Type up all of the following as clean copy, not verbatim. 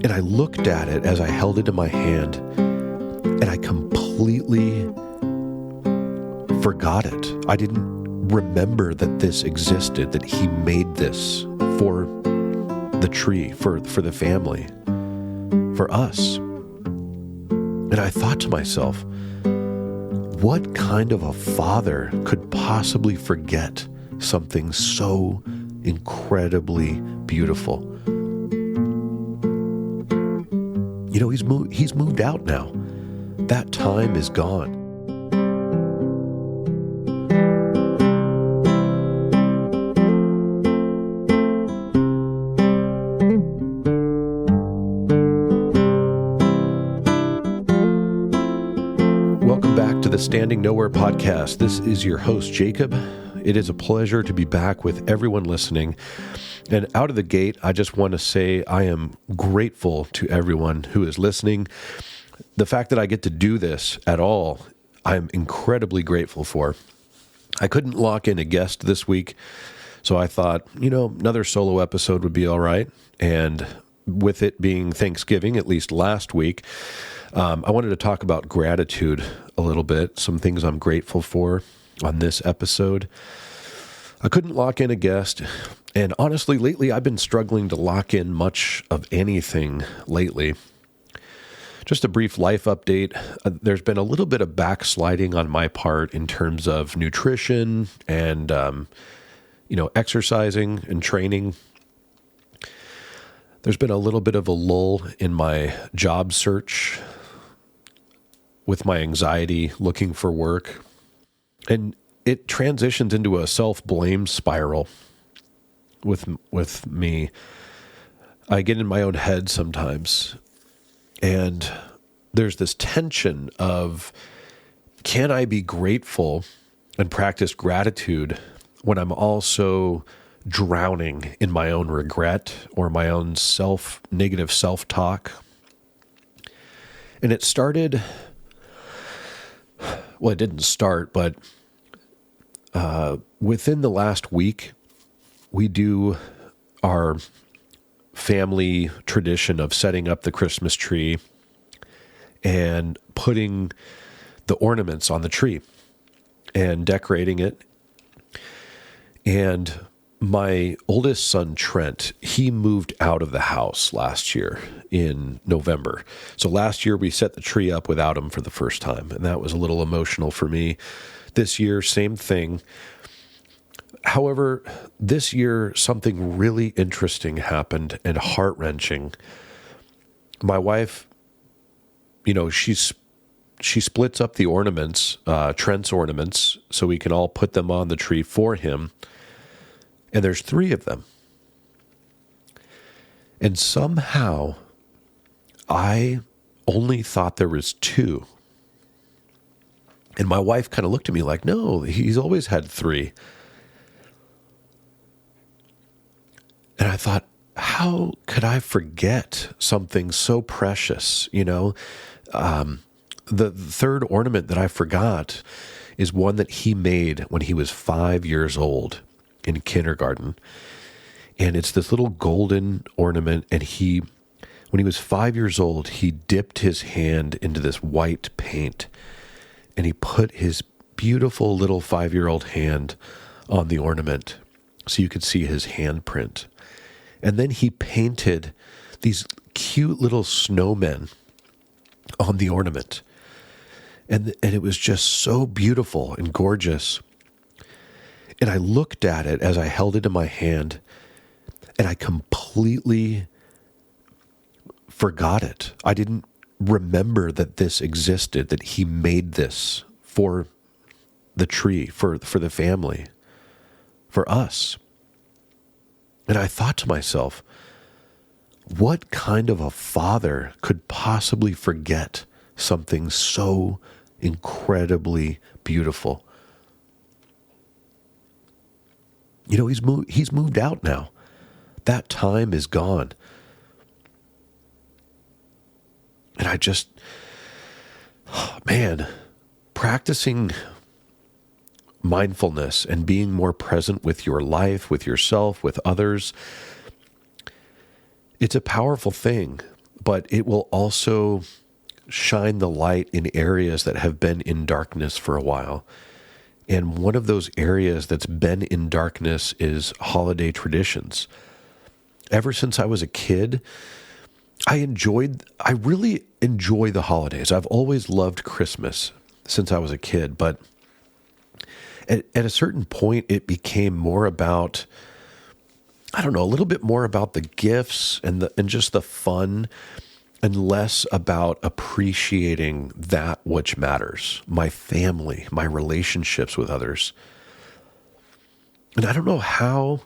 And I looked at it as I held it in my hand, and I completely forgot it. I didn't remember that this existed, that he made this for the tree, for the family, for us. And I thought to myself, what kind of a father could possibly forget something so incredibly beautiful? You know, he's moved out now. That time is gone. Welcome back to the Standing Nowhere podcast. This is your host, Jacob. It is a pleasure to be back with everyone listening. And out of the gate, I just want to say I am grateful to everyone who is listening. The fact that I get to do this at all, I'm incredibly grateful for. I couldn't lock in a guest this week, so I thought, another solo episode would be all right. And with it being Thanksgiving, at least last week, I wanted to talk about gratitude a little bit, some things I'm grateful for on this episode. I couldn't lock in a guest, and honestly, lately I've been struggling to lock in much of anything lately. Just a brief life update. There's been a little bit of backsliding on my part in terms of nutrition and, exercising and training. There's been a little bit of a lull in my job search with my anxiety looking for work. And it transitions into a self-blame spiral with me. I get in my own head sometimes. And there's this tension of, can I be grateful and practice gratitude when I'm also drowning in my own regret or my own negative self-talk? And it started, well, it didn't start, but within the last week, we do our family tradition of setting up the Christmas tree and putting the ornaments on the tree and decorating it. And my oldest son, Trent, he moved out of the house last year in November. So last year we set the tree up without him for the first time, and that was a little emotional for me. This year, same thing. However, this year, something really interesting happened and heart-wrenching. My wife, she splits up the ornaments, Trent's ornaments, so we can all put them on the tree for him. And there's 3 of them. And somehow, I only thought there was 2. And my wife kind of looked at me like, no, he's always had 3. And I thought, how could I forget something so precious? The 3rd ornament that I forgot is one that he made when he was 5 years old in kindergarten. And it's this little golden ornament. And when he was 5 years old, he dipped his hand into this white paint. And he put his beautiful little 5-year-old hand on the ornament so you could see his handprint. And then he painted these cute little snowmen on the ornament. And it was just so beautiful and gorgeous. And I looked at it as I held it in my hand, and I completely forgot it. I didn't remember that this existed, that he made this for the tree, for the family, for us. And I thought to myself, what kind of a father could possibly forget something so incredibly beautiful? He's moved out now. That time is gone. And I just, practicing mindfulness and being more present with your life, with yourself, with others, it's a powerful thing. but it will also shine the light in areas that have been in darkness for a while. And one of those areas that's been in darkness is holiday traditions. Ever since I was a kid, I really enjoy the holidays. I've always loved Christmas since I was a kid, but at a certain point, it became more about, I don't know, a little bit more about the gifts and just the fun, and less about appreciating that which matters, my family, my relationships with others. And I don't know how.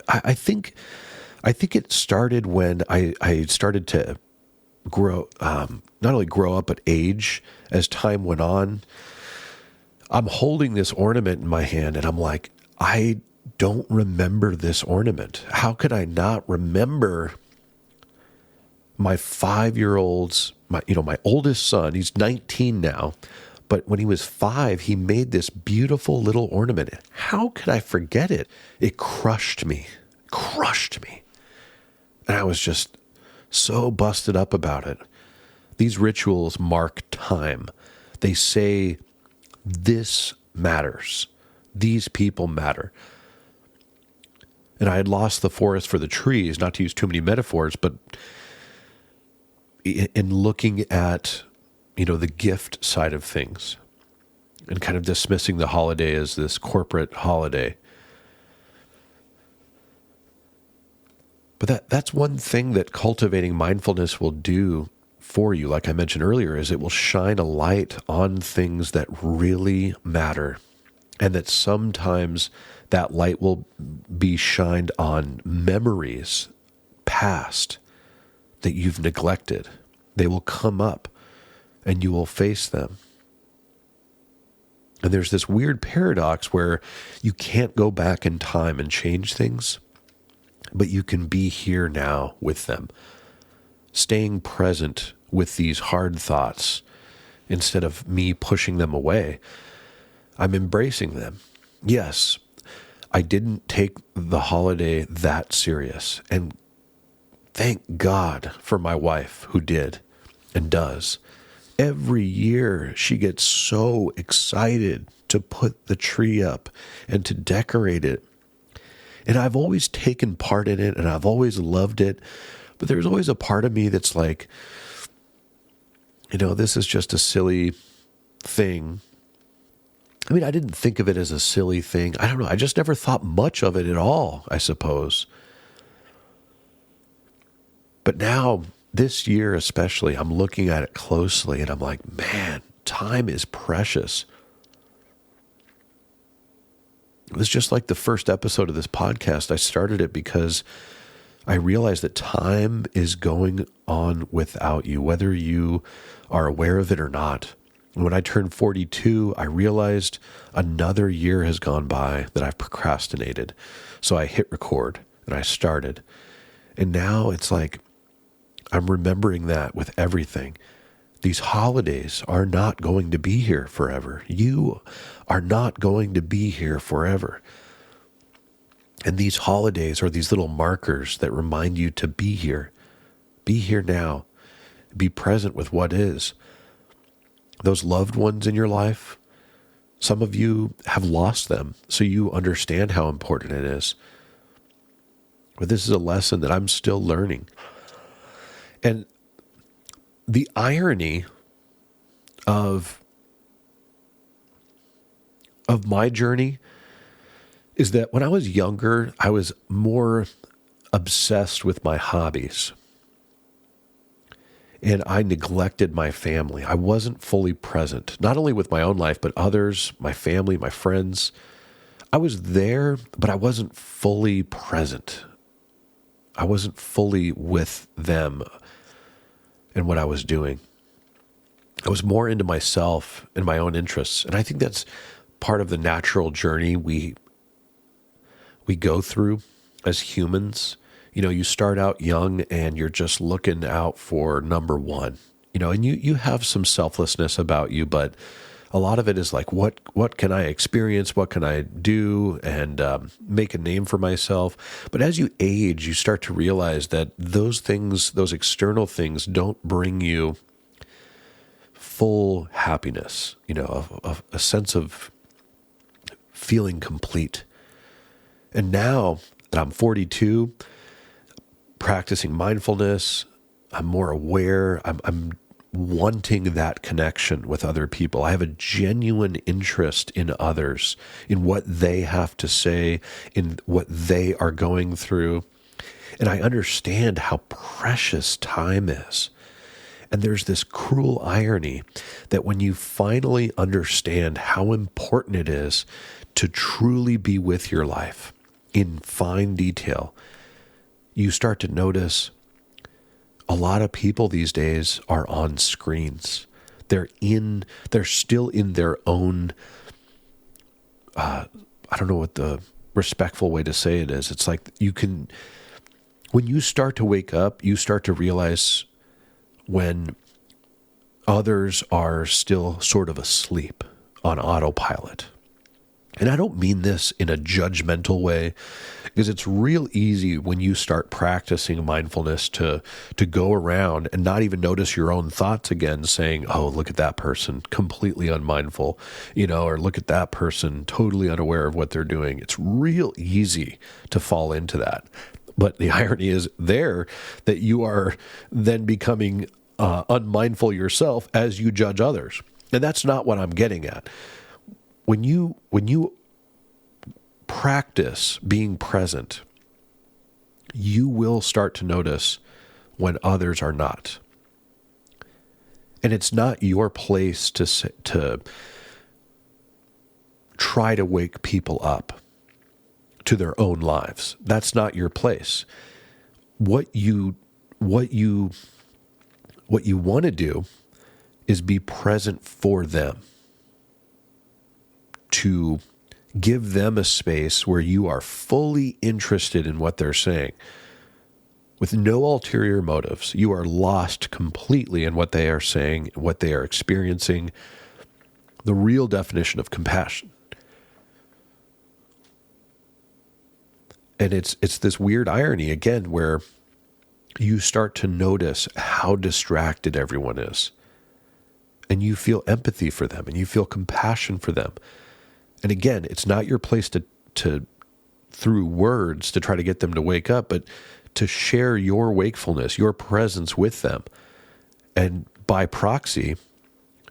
I think it started when I started to grow, not only grow up, but age as time went on. I'm holding this ornament in my hand and I'm like, I don't remember this ornament. How could I not remember my 5-year-old's, my oldest son? He's 19 now, but when he was 5, he made this beautiful little ornament. How could I forget it? It crushed me. And I was just so busted up about it. These rituals mark time. They say, this matters. These people matter. And I had lost the forest for the trees, not to use too many metaphors, but in looking at, the gift side of things and kind of dismissing the holiday as this corporate holiday. But that's one thing that cultivating mindfulness will do for you, like I mentioned earlier, is it will shine a light on things that really matter. And that sometimes that light will be shined on memories past that you've neglected. They will come up and you will face them. And there's this weird paradox where you can't go back in time and change things, but you can be here now with them, staying present with these hard thoughts instead of me pushing them away. I'm embracing them. Yes, I didn't take the holiday that serious, and thank God for my wife who did and does. Every year she gets so excited to put the tree up and to decorate it. And I've always taken part in it and I've always loved it. But there's always a part of me that's like, this is just a silly thing. I mean, I didn't think of it as a silly thing. I don't know. I just never thought much of it at all, I suppose. But now, this year especially, I'm looking at it closely and I'm like, man, time is precious. It was just like the first episode of this podcast. I started it because I realized that time is going on without you, whether you are aware of it or not. When I turned 42, I realized another year has gone by that I've procrastinated. So I hit record and I started. And now it's like I'm remembering that with everything. These holidays are not going to be here forever. You are not going to be here forever. And these holidays are these little markers that remind you to be here. Be here now. Be present with what is. Those loved ones in your life, some of you have lost them, so you understand how important it is. But this is a lesson that I'm still learning. And the irony of my journey is that when I was younger, I was more obsessed with my hobbies. And I neglected my family. I wasn't fully present, not only with my own life, but others, my family, my friends. I was there, but I wasn't fully present. I wasn't fully with them and what I was doing. I was more into myself and my own interests. And I think that's part of the natural journey we go through as humans. You start out young and you're just looking out for number one, and you have some selflessness about you, but a lot of it is like, what can I experience? What can I do? And make a name for myself. But as you age, you start to realize that those things, those external things, don't bring you full happiness, a sense of feeling complete. And now that I'm 42, practicing mindfulness, I'm more aware. I'm wanting that connection with other people. I have a genuine interest in others, in what they have to say, in what they are going through. And I understand how precious time is. And there's this cruel irony that when you finally understand how important it is to truly be with your life in fine detail, you start to notice a lot of people these days are on screens. They're still in their own, I don't know what the respectful way to say it is. It's like when you start to wake up, you start to realize when others are still sort of asleep on autopilot. And I don't mean this in a judgmental way, because it's real easy when you start practicing mindfulness to go around and not even notice your own thoughts again, saying, oh, look at that person, completely unmindful, or look at that person, totally unaware of what they're doing. It's real easy to fall into that. But the irony is there that you are then becoming unmindful yourself as you judge others. And that's not what I'm getting at. When you practice being present, you will start to notice when others are not. And it's not your place to try to wake people up to their own lives. That's not your place. What you want to do is be present for them, to give them a space where you are fully interested in what they're saying. With no ulterior motives, you are lost completely in what they are saying, what they are experiencing, the real definition of compassion. And it's this weird irony, again, where you start to notice how distracted everyone is. And you feel empathy for them, and you feel compassion for them. And again, it's not your place to through words to try to get them to wake up, but to share your wakefulness, your presence with them. And by proxy,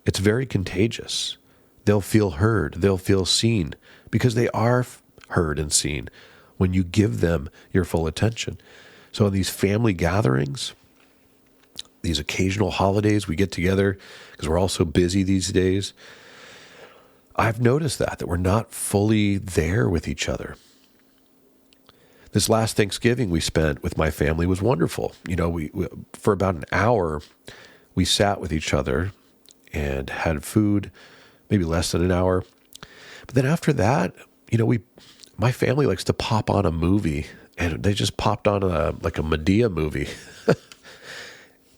it's very contagious. They'll feel heard, they'll feel seen, because they are heard and seen when you give them your full attention. So in these family gatherings, these occasional holidays we get together, because we're all so busy these days, I've noticed that we're not fully there with each other. This last Thanksgiving we spent with my family was wonderful. We for about an hour, we sat with each other and had food, maybe less than an hour. But then after that, my family likes to pop on a movie, and they just popped on a Medea movie.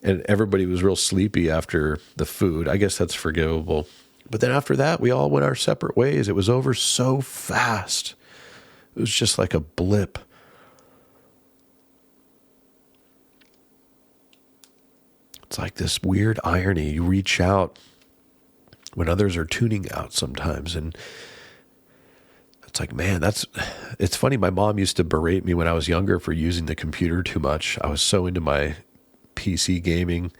And everybody was real sleepy after the food. I guess that's forgivable. But then after that, we all went our separate ways. It was over so fast. It was just like a blip. It's like this weird irony. You reach out when others are tuning out sometimes. And it's like, man, it's funny. My mom used to berate me when I was younger for using the computer too much. I was so into my PC gaming.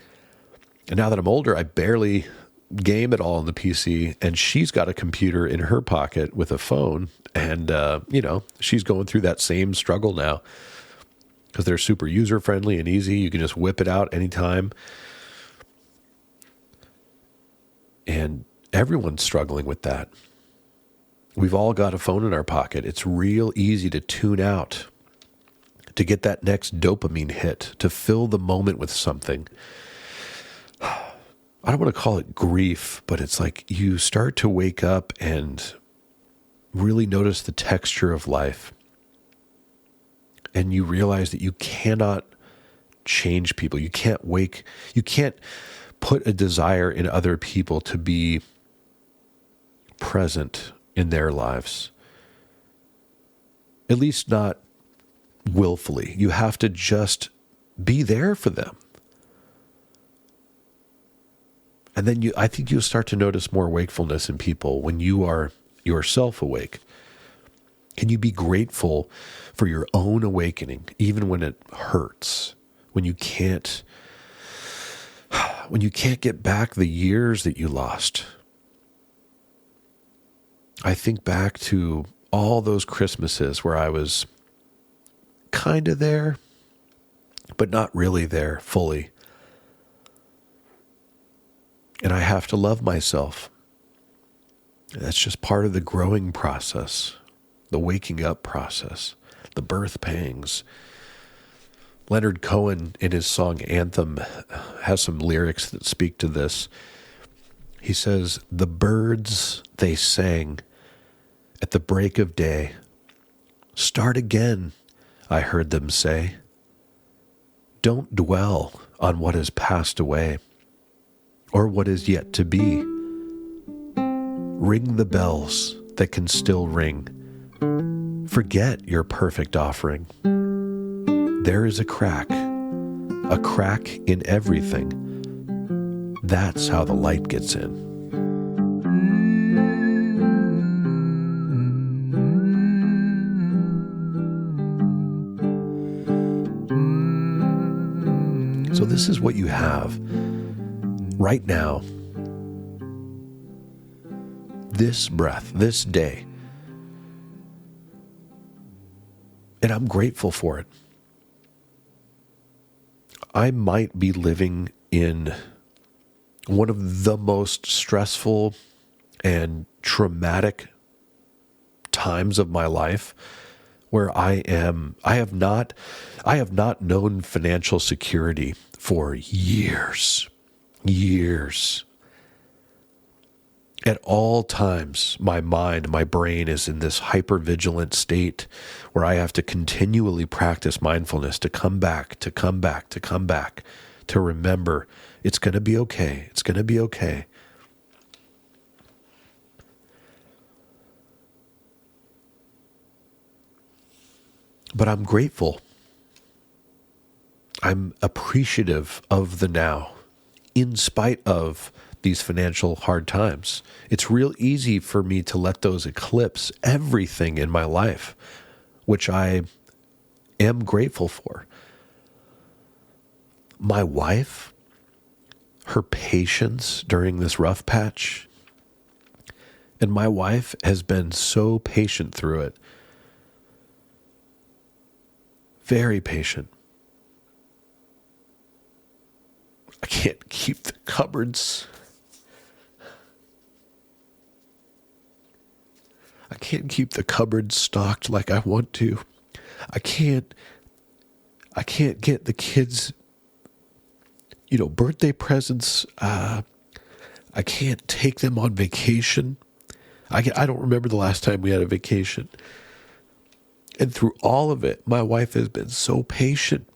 And now that I'm older, I barely game at all on the PC. And she's got a computer in her pocket with a phone. And, she's going through that same struggle now because they're super user-friendly and easy. You can just whip it out anytime. And everyone's struggling with that. We've all got a phone in our pocket. It's real easy to tune out, to get that next dopamine hit, to fill the moment with something. I don't want to call it grief, but it's like you start to wake up and really notice the texture of life. And you realize that you cannot change people. You can't put a desire in other people to be present in their lives. At least not willfully. You have to just be there for them. And then I think you'll start to notice more wakefulness in people when you are yourself awake. Can you be grateful for your own awakening, even when it hurts, when you can't get back the years that you lost? I think back to all those Christmases where I was kind of there, but not really there fully. And I have to love myself. That's just part of the growing process, the waking up process, the birth pangs. Leonard Cohen, in his song Anthem, has some lyrics that speak to this. He says, "The birds, they sang at the break of day. Start again, I heard them say. Don't dwell on what has passed away, or what is yet to be. Ring the bells that can still ring. Forget your perfect offering. There is a crack in everything. That's how the light gets in." So this is what you have right now. This breath, this day. And I'm grateful for it. I might be living in one of the most stressful and traumatic times of my life, where I have not known financial security for years. At all times, my mind, my brain is in this hypervigilant state where I have to continually practice mindfulness to come back, to remember it's going to be okay. It's going to be okay. But I'm grateful. I'm appreciative of the now, in spite of these financial hard times. It's real easy for me to let those eclipse everything in my life, which I am grateful for. My wife, her patience during this rough patch, and my wife has been so patient through it. Very patient. I can't keep the cupboards. I can't keep the cupboards stocked like I want to. I can't get the kids, birthday presents. I can't take them on vacation. I don't remember the last time we had a vacation. And through all of it, my wife has been so patient.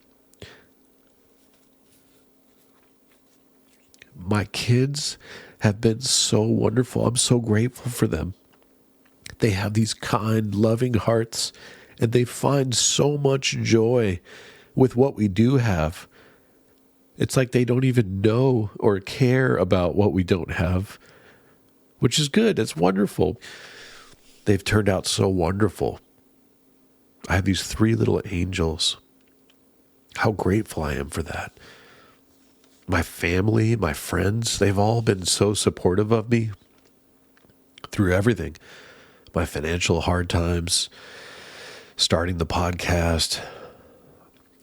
My kids have been so wonderful. I'm so grateful for them. They have these kind, loving hearts, and they find so much joy with what we do have. It's like they don't even know or care about what we don't have, which is good. It's wonderful. They've turned out so wonderful. I have these 3 little angels. How grateful I am for that. My family, my friends, they've all been so supportive of me through everything. My financial hard times, starting the podcast,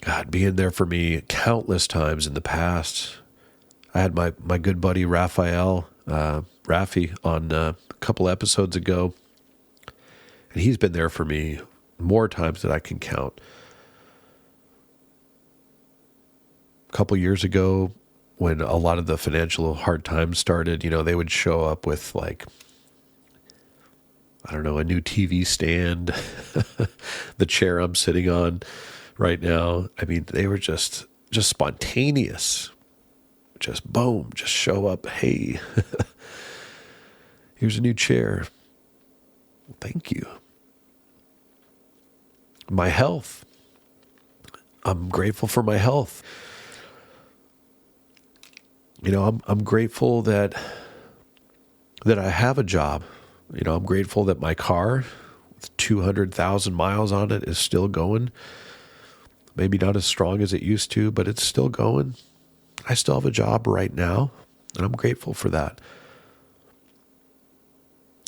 God, being there for me countless times in the past. I had my good buddy Raphael, Rafi, on a couple episodes ago, and he's been there for me more times than I can count. A couple years ago, when a lot of the financial hard times started, they would show up with a new TV stand, the chair I'm sitting on right now. I mean, they were just spontaneous. Just boom, just show up. Hey, Here's a new chair. Thank you. My health. I'm grateful for my health. I'm grateful that I have a job. I'm grateful that my car with 200,000 miles on it is still going. Maybe not as strong as it used to, but it's still going. I still have a job right now, and I'm grateful for that.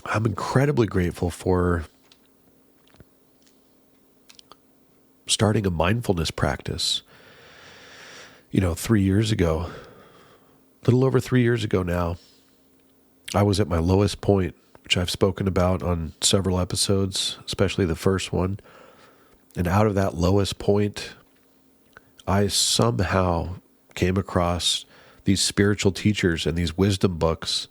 I'm incredibly grateful for starting a mindfulness practice. 3 years ago, a little over 3 years ago now, I was at my lowest point, which I've spoken about on several episodes, especially the first one. And out of that lowest point, I somehow came across these spiritual teachers and these wisdom books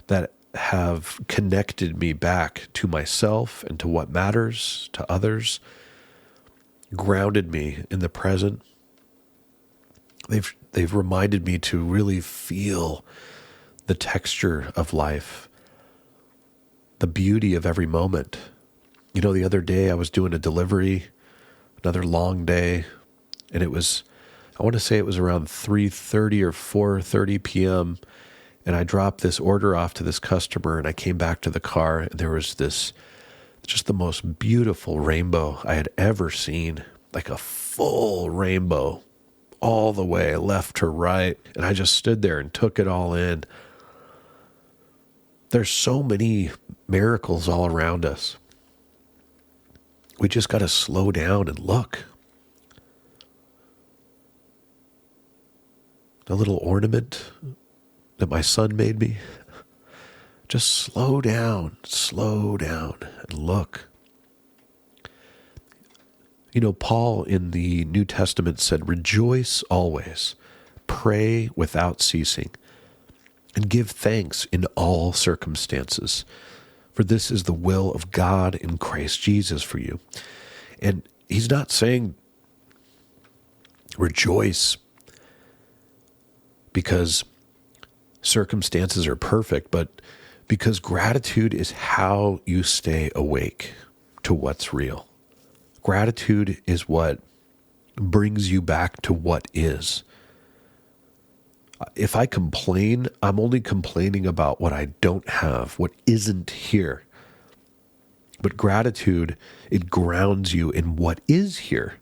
that have connected me back to myself and to what matters to others, grounded me in the present. They've reminded me to really feel the texture of life, the beauty of every moment. The other day I was doing a delivery, another long day, and I want to say it was around 3:30 or 4:30 p.m., and I dropped this order off to this customer, and I came back to the car, and there was just the most beautiful rainbow I had ever seen, like a full rainbow all the way left to right, and I just stood there and took it all in. There's so many miracles all around us. We just got to slow down and look. The little ornament that my son made me, just slow down and look. Paul in the New Testament said, "Rejoice always, pray without ceasing, and give thanks in all circumstances, for this is the will of God in Christ Jesus for you." And he's not saying rejoice because circumstances are perfect, but because gratitude is how you stay awake to what's real. Gratitude is what brings you back to what is. If I complain, I'm only complaining about what I don't have, what isn't here. But gratitude, it grounds you in what is here.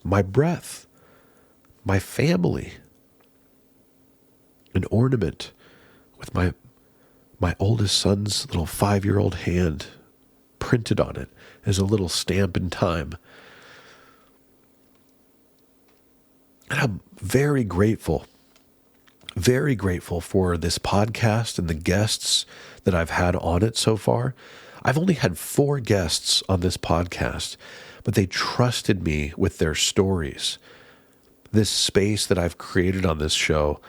My breath, my family, an ornament with my oldest son's little 5-year-old hand printed on it as a little stamp in time. And I'm very grateful for this podcast and the guests that I've had on it so far. I've only had 4 guests on this podcast, but they trusted me with their stories. This space that I've created on this show,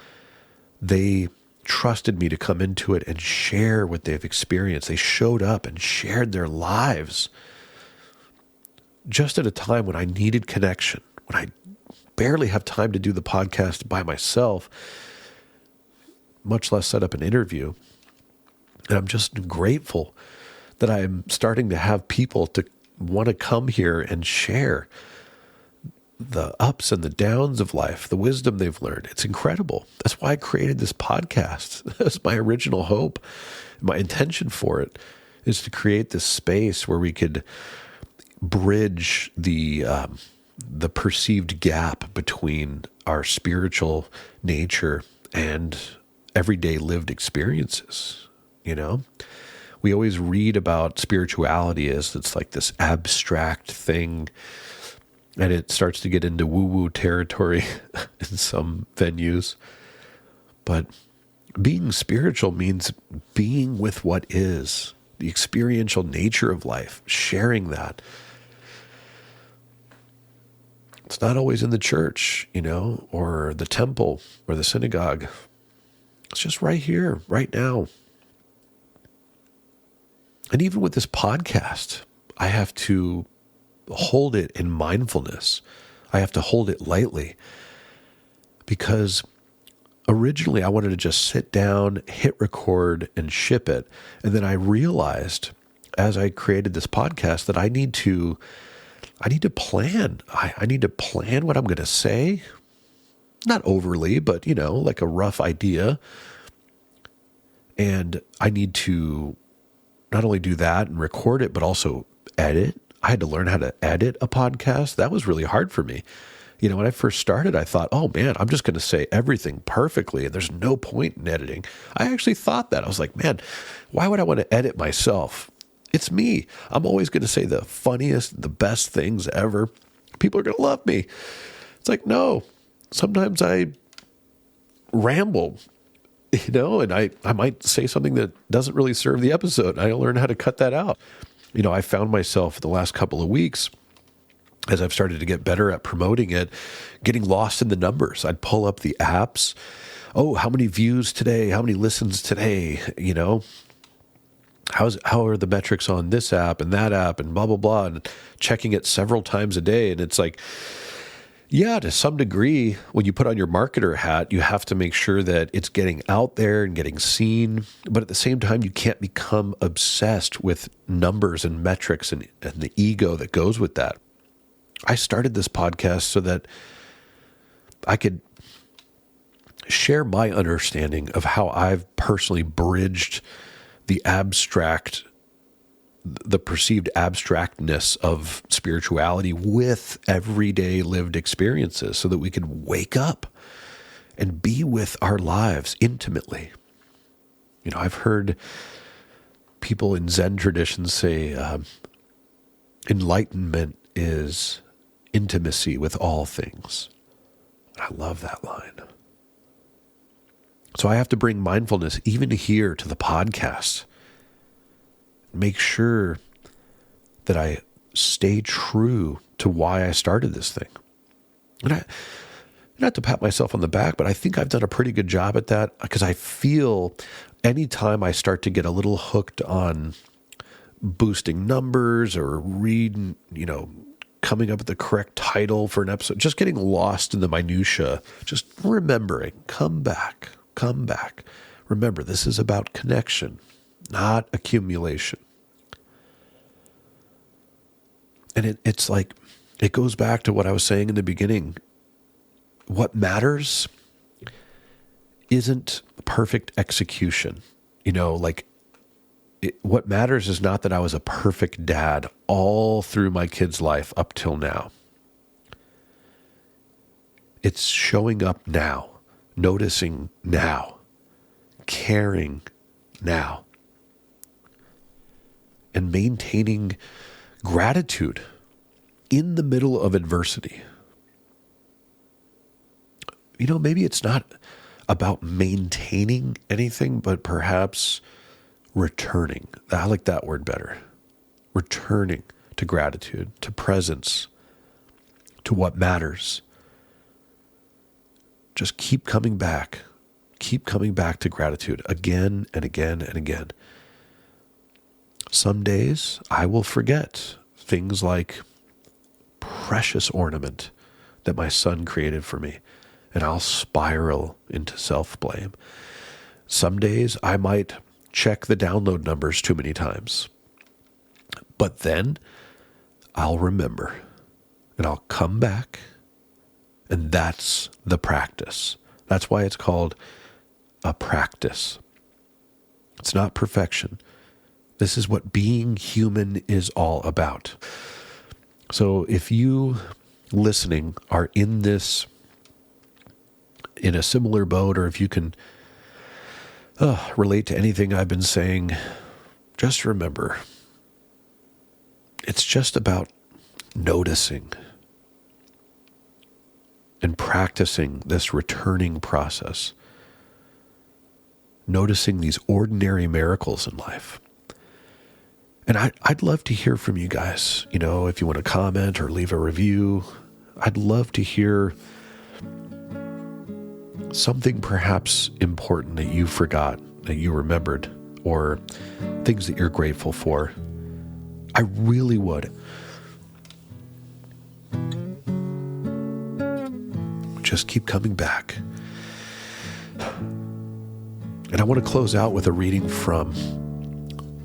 they trusted me to come into it and share what they've experienced. They showed up and shared their lives just at a time when I needed connection, when I barely have time to do the podcast by myself, much less set up an interview. And I'm just grateful that I'm starting to have people to want to come here and share the ups and the downs of life, the wisdom they've learned. It's incredible. That's why I created this podcast. That's my original hope. My intention for it is to create this space where we could bridge the perceived gap between our spiritual nature and everyday lived experiences. We always read about spirituality as it's like this abstract thing, and it starts to get into woo-woo territory in some venues. But being spiritual means being with what is, the experiential nature of life, sharing that. It's not always in the church, or the temple or the synagogue. It's just right here, right now. And even with this podcast, I have to hold it in mindfulness. I have to hold it lightly because originally I wanted to just sit down, hit record, and ship it. And then I realized as I created this podcast that I need to plan. I need to plan what I'm going to say. Not overly, but, like a rough idea. And I need to not only do that and record it, but also edit. I had to learn how to edit a podcast. That was really hard for me. When I first started, I thought, oh man, I'm just going to say everything perfectly and there's no point in editing. I actually thought that. I was like, man, why would I want to edit myself? It's me. I'm always going to say the funniest, the best things ever. People are going to love me. It's like, no, sometimes I ramble, and I might say something that doesn't really serve the episode. I learn how to cut that out. I found myself the last couple of weeks, as I've started to get better at promoting it, getting lost in the numbers. I'd pull up the apps. Oh, how many views today? How many listens today? How are the metrics on this app and that app and blah, blah, blah, and checking it several times a day. And it's like, yeah, to some degree, when you put on your marketer hat, you have to make sure that it's getting out there and getting seen. But at the same time, you can't become obsessed with numbers and metrics and the ego that goes with that. I started this podcast so that I could share my understanding of how I've personally bridged the perceived abstractness of spirituality with everyday lived experiences so that we can wake up and be with our lives intimately. I've heard people in Zen traditions say enlightenment is intimacy with all things. I love that line. So I have to bring mindfulness even here to the podcast. Make sure that I stay true to why I started this thing. And not to pat myself on the back, but I think I've done a pretty good job at that, because I feel anytime I start to get a little hooked on boosting numbers or reading, coming up with the correct title for an episode, just getting lost in the minutia, just remembering, come back. Remember, this is about connection, not accumulation. And it's like, it goes back to what I was saying in the beginning. What matters isn't perfect execution. What matters is not that I was a perfect dad all through my kid's life up till now. It's showing up now, noticing now, caring now, and maintaining gratitude in the middle of adversity. Maybe it's not about maintaining anything, but perhaps returning. I like that word better. Returning to gratitude, to presence, to what matters. Just keep coming back. Keep coming back to gratitude again and again and again. Some days I will forget things like precious ornament that my son created for me, and I'll spiral into self-blame. Some days I might check the download numbers too many times, but then I'll remember and I'll come back, and that's the practice. That's why it's called a practice. It's not perfection. This is what being human is all about. So if you listening are in a similar boat, or if you can relate to anything I've been saying, just remember, it's just about noticing and practicing this returning process, noticing these ordinary miracles in life. And I'd love to hear from you guys. If you want to comment or leave a review, I'd love to hear something perhaps important that you forgot, that you remembered, or things that you're grateful for. I really would. Just keep coming back. And I want to close out with a reading from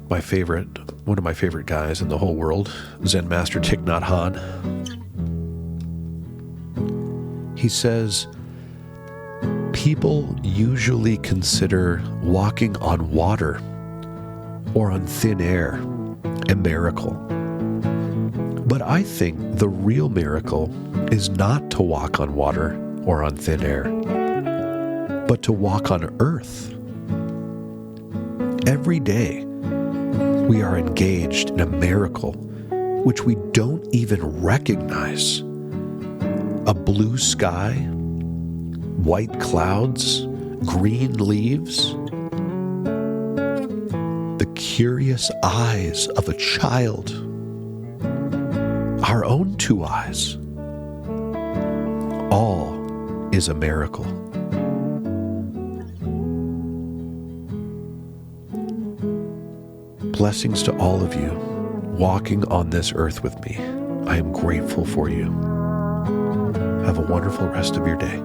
one of my favorite guys in the whole world, Zen Master Thich Nhat Hanh. He says, people usually consider walking on water or on thin air a miracle. But I think the real miracle is not to walk on water or on thin air, but to walk on earth. Every day, we are engaged in a miracle which we don't even recognize. A blue sky, white clouds, green leaves, the curious eyes of a child, our own two eyes. All is a miracle. Blessings to all of you walking on this earth with me. I am grateful for you. Have a wonderful rest of your day.